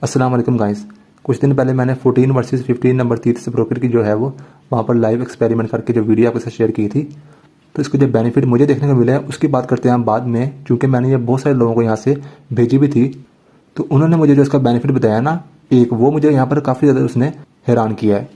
अस्सलाम वालेकुम गाइस। कुछ दिन पहले मैंने 14 वर्सेस 15 नंबर तीर्थ ब्रोकर की जो है वो वहाँ पर लाइव एक्सपेरिमेंट करके जो वीडियो आपके साथ शेयर की थी, तो इसके जो बेनिफिट मुझे देखने को मिले हैं उसकी बात करते हैं हम बाद में, क्योंकि मैंने ये बहुत सारे लोगों को यहाँ से भेजी भी थी। तो उन्होंने मुझे जो इसका बेनिफिट बताया ना, एक वो मुझे यहाँ पर काफ़ी ज़्यादा उसने हैरान किया है।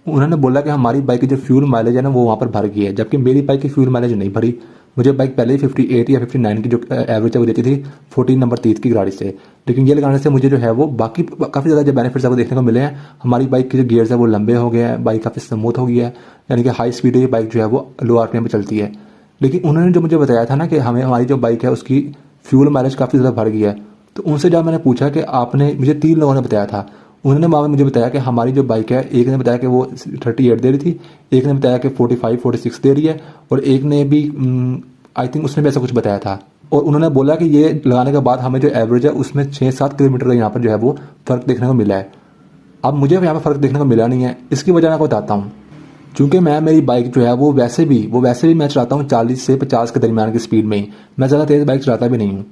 उन्होंने बोला कि हमारी बाइक की जो फ्यूल माइलेज है ना वो वहाँ पर भर गई है, जबकि मेरी बाइक की फ्यूल माइलेज नहीं भरी। मुझे बाइक पहले ही 58 या 59 की जो एवरेज है वो देती थी 14 नंबर 30 की गाड़ी से। लेकिन ये लगाने से मुझे जो है वो बाकी काफ़ी ज़्यादा जो बेनिफिट्स है वो देखने को मिले हैं। हमारी बाइक के जो गियर्स है वो लंबे हो गए हैं, बाइक काफ़ी स्मूथ हो गई है, यानी कि हाई स्पीड ये बाइक जो है वो लो आरपीएम पर चलती है। लेकिन उन्होंने जो मुझे बताया था ना कि हमारी जो बाइक है उसकी फ्यूल माइलेज काफ़ी ज़्यादा भर गई है, तो उनसे जब मैंने पूछा कि आपने, मुझे 3 लोगों ने बताया था, उन्होंने वहाँ मुझे बताया कि हमारी जो बाइक है, एक ने बताया कि वो 38 दे रही थी, एक ने बताया कि 45-46 दे रही है, और एक ने भी आई थिंक उसने भी ऐसा कुछ बताया था। और उन्होंने बोला कि ये लगाने के बाद हमें जो एवरेज है उसमें 6-7 किलोमीटर का यहाँ पर जो है वो फ़र्क देखने को मिला है। अब मुझे यहाँ पर फ़र्क देखने को मिला नहीं है, इसकी वजह मैं आपको बताता हूँ। चूँकि मेरी बाइक जो है वो वैसे भी मैं चलाता हूँ 40 से 50 के दरमियान की स्पीड में ही, मैं ज़्यादा तेज़ बाइक चलाता भी नहीं हूँ।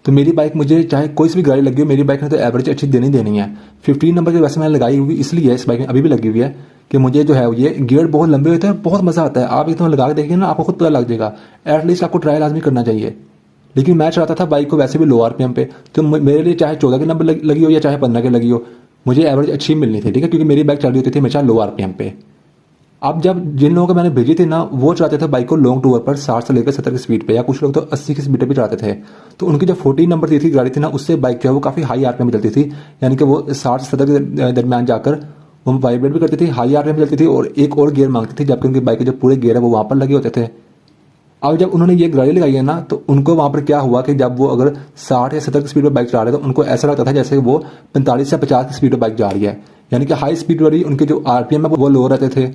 तो मेरी बाइक, मुझे चाहे कोई सी भी गाड़ी लगी हो, मेरी बाइक ने तो एवरेज अच्छी देनी है। 15 नंबर की वैसे मैंने लगाई हुई इसलिए है, इस बाइक में अभी भी लगी हुई है कि मुझे जो है ये गियर बहुत लंबे होते हैं, बहुत मज़ा आता है। आप एकदम लगा के देखिए ना, आपको खुद पता लग जाएगा। एटलीस्ट आपको ट्रायल आदमी करना चाहिए। लेकिन मैं चलाता था बाइक को वैसे भी लो आरपीएम पे, तो मेरे लिए चाहे 14 के नंबर लगी हो या चाहे 15 के लगी हो, मुझे एवरेज अच्छी मिलनी थी, ठीक है, क्योंकि मेरी बाइक चल रही होती थी हमेशा लो आरपीएम पे। अब जब जिन लोगों को मैंने भेजी थी ना, वो चलाते थे बाइक को लॉन्ग टूर पर 60 से लेकर 70 की स्पीड पे, या कुछ लोग तो 80 की स्पीड पे भी चलाते थे। तो उनकी जो 14 नंबर की गाड़ी थी ना, उससे बाइक जो है वो काफ़ी हाई आरपीएम में चलती थी, यानी कि वो 60 से 70 के दरमियान जाकर वो वाइब्रेट भी करती थी, हाई आरपीएम में चलती थी, और एक और गियर मांगती थी, जबकि उनकी बाइक के जो पूरे गियर है वो वहाँ पर लगे होते थे। अब जब उन्होंने ये गाड़ी लगाई है ना, तो उनको वहाँ पर क्या हुआ कि जब वो अगर 60 या 70 की स्पीड पर बाइक चला रहे तो उनको ऐसा लगता था जैसे वो 45 से 50 की स्पीड पर बाइक जा रही है, यानी कि हाई स्पीड वाली उनके जो आरपीएम है वो लो रहते थे।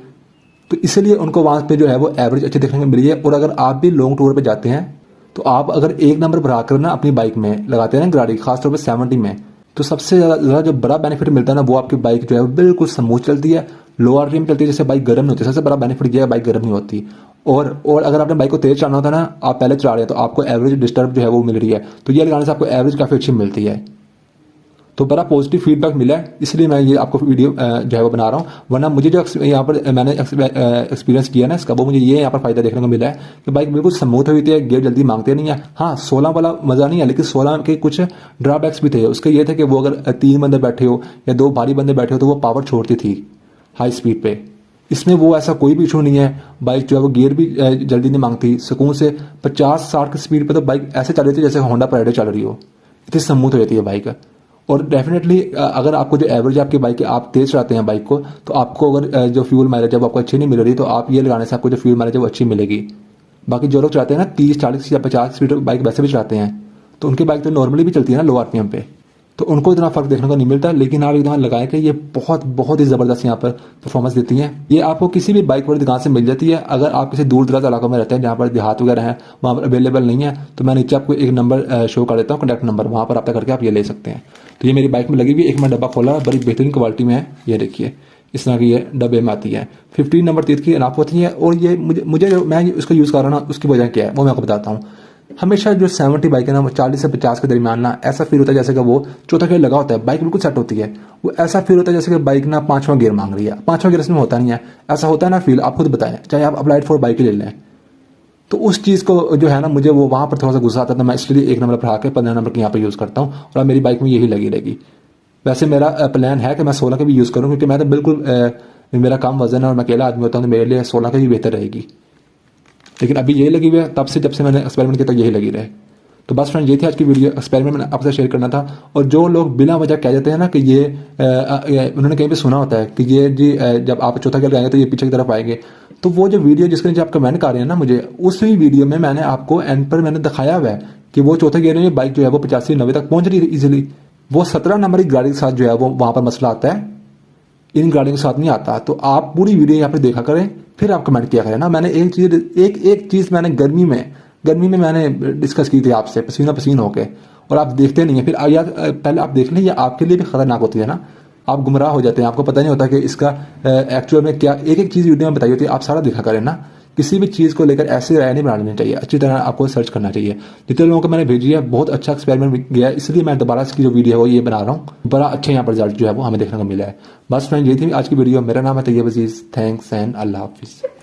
तो इसलिए उनको वहाँ पे जो है वो एवरेज अच्छी देखने को मिली है। और अगर आप भी लॉन्ग टूर पे जाते हैं, तो आप अगर एक नंबर भरा कर ना अपनी बाइक में लगाते हैं ना गाड़ी, खासतौर पे 70 में, तो सबसे ज़्यादा जो बड़ा बेनिफिट मिलता है ना, वो आपकी बाइक जो है बिल्कुल स्मूथ चलती है, लो आरपीएम चलती है, जैसे बाइक गर्म नहीं होती। सबसे बड़ा बेनिफिट ये है, बाइक गर्म नहीं होती। और अगर आपने बाइक को तेज चलाना होता है ना, आप पहले चला रहे हैं, तो आपको एवरेज डिस्टर्ब जो है वो मिल रही है, तो ये लगाने से आपको एवरेज काफ़ी अच्छी मिलती है। तो बड़ा पॉजिटिव फीडबैक मिला है, इसलिए मैं ये आपको वीडियो जो है वो बना रहा हूँ। वरना मुझे जो यहाँ पर मैंने एक्सपीरियंस किया ना इसका, वो मुझे ये यहाँ पर फायदा देखने को मिला है कि बाइक बिल्कुल स्मूथ हुई थी, गियर जल्दी मांगते नहीं है। हाँ, 16 वाला मज़ा नहीं है, लेकिन 16 के कुछ ड्रॉबैक्स भी थे। उसके ये थे कि वो अगर 3 बंदे बैठे हो या 2 भारी बंदे बैठे हो तो वो पावर छोड़ती थी हाई स्पीड पे। इसमें वो ऐसा कोई भी इशू नहीं है। बाइक जो है वो गियर भी जल्दी नहीं मांगती, सुकून से 50-60 की स्पीड पे तो बाइक ऐसे चल रही थी जैसे होंडा प्राइडो चल रही हो, इतनी स्मूथ हो जाती है बाइक। और डेफिनेटली अगर आपको जो एवरेज आपकी बाइक है, आप तेज चलाते हैं बाइक को, तो आपको अगर जो फ्यूल माइलेज है वो आपको अच्छी नहीं मिल रही, तो आप ये लगाने से आपको जो फ्यूल माइलेज है वो अच्छी मिलेगी। बाकी जो लोग चलाते हैं ना 30-40 या 50 स्पीड बाइक वैसे भी चलाते हैं, तो उनकी बाइक तो नॉर्मली भी चलती है ना लो आरपीएम पे, तो उनको इतना फर्क देखने को नहीं मिलता। लेकिन आप एकदम लगाए कि ये बहुत ही ज़बरदस्त यहाँ पर परफॉर्मेंस देती हैं। ये आपको किसी भी बाइक वाली दुकान से मिल जाती है। अगर आप किसी दूर दराज इलाकों में रहते हैं जहाँ पर देहात वगैरह हैं, वहाँ पर अवेलेबल नहीं है, तो मैं नीचे आपको एक नंबर शो कर देता हूँ, कॉन्टैक्ट नंबर, वहाँ पर आप करके आप ये ले सकते हैं। तो ये मेरी बाइक में लगी हुई, एक मैं डब्बा खोला, बड़ी बेहतरीन क्वालिटी में है, ये देखिए इस तरह की ये डब्बे में आती है। 15 नंबर 30 की इनाफ होती है। और ये मुझे जो मैं उसको यूज़ कर रहा हूँ ना, उसकी वजह क्या है वो मैं आपको बताता हूँ। हमेशा जो 70 बाइक है ना, वो 40 से 50 के दरमियान ना ऐसा फील होता है जैसे कि वो चौथा गियर लगा होता है, बाइक बिल्कुल सेट होती है। वो ऐसा फील होता है जैसे कि बाइक ना 5वां गियर मांग रही है। 5वां गियर इसमें होता नहीं है, ऐसा होता है ना फील, आप खुद बताएं, चाहे आप अप्लाइड फॉर बाइक ले लें। तो उस चीज़ को जो है ना, मुझे वो वहाँ पर थोड़ा सा गुस्सा आता था, मैं इसलिए एक नंबर पर आकर 15 नंबर की यहाँ पर यूज़ करता हूँ, और अब मेरी बाइक में यही लगी रहेगी। वैसे मेरा प्लान है कि मैं 16 के भी यूज़ करूँ, क्योंकि मैं तो बिल्कुल मेरा कम वजन है और मैं अकेला आदमी होता हूँ, तो मेरे लिए 16 की भी बेहतर रहेगी। लेकिन अभी यही लगी हुई है, जब से मैंने एक्सपेरिमेंट किया तक यही लगी रहे। तो बस फ्रेंड, ये थी आज की वीडियो, एक्सपेरिमेंट मैंने आपसे शेयर करना था। और जो लोग बिना वजह कह देते हैं ना कि ये उन्होंने कहीं पे सुना होता है कि ये जी जब आप चौथा गियर लगाएंगे तो ये पीछे की तरफ आएंगे, तो वो जो वीडियो जिसके नीचे आप कमेंट कर रहे हैं ना मुझे, उसी वीडियो में मैंने आपको एंड पर मैंने दिखाया हुआ है कि वो चौथे गियर में बाइक जो है वो 85-90 तक पहुंच रही है इजिली। वो 17 नंबर की गाड़ी के साथ जो है वो वहाँ पर मसला आता है, इन गाड़ियों के साथ नहीं आता। तो आप पूरी वीडियो यहाँ पर देखा करें, फिर आप कमेंट किया करें ना। मैंने एक चीज़ मैंने गर्मी में मैंने डिस्कस की थी आपसे पसीना पसीन होके, और आप देखते नहीं है। फिर या पहले आप देख लें, ये आपके लिए भी खतरनाक होती है ना, आप गुमराह हो जाते हैं, आपको पता नहीं होता कि इसका एक्चुअल में क्या एक चीज़ वीडियो में बताई होती है। आप सारा देखा करें ना, किसी भी चीज़ को लेकर ऐसे राय नहीं बनानी चाहिए, अच्छी तरह आपको सर्च करना चाहिए। जितने लोगों को मैंने भेजी है बहुत अच्छा एक्सपेरिमेंट गया है, इसलिए मैं दोबारा इसकी जो वीडियो है वो ये बना रहा हूँ। बड़ा अच्छा यहाँ पर रिजल्ट जो है वो हमें देखने को मिला है। बस फ्रेंड, ये थी आज की वीडियो। मेरा नाम है तैयब अजीज़। थैंक्स एंड अल्लाह हाफिज़।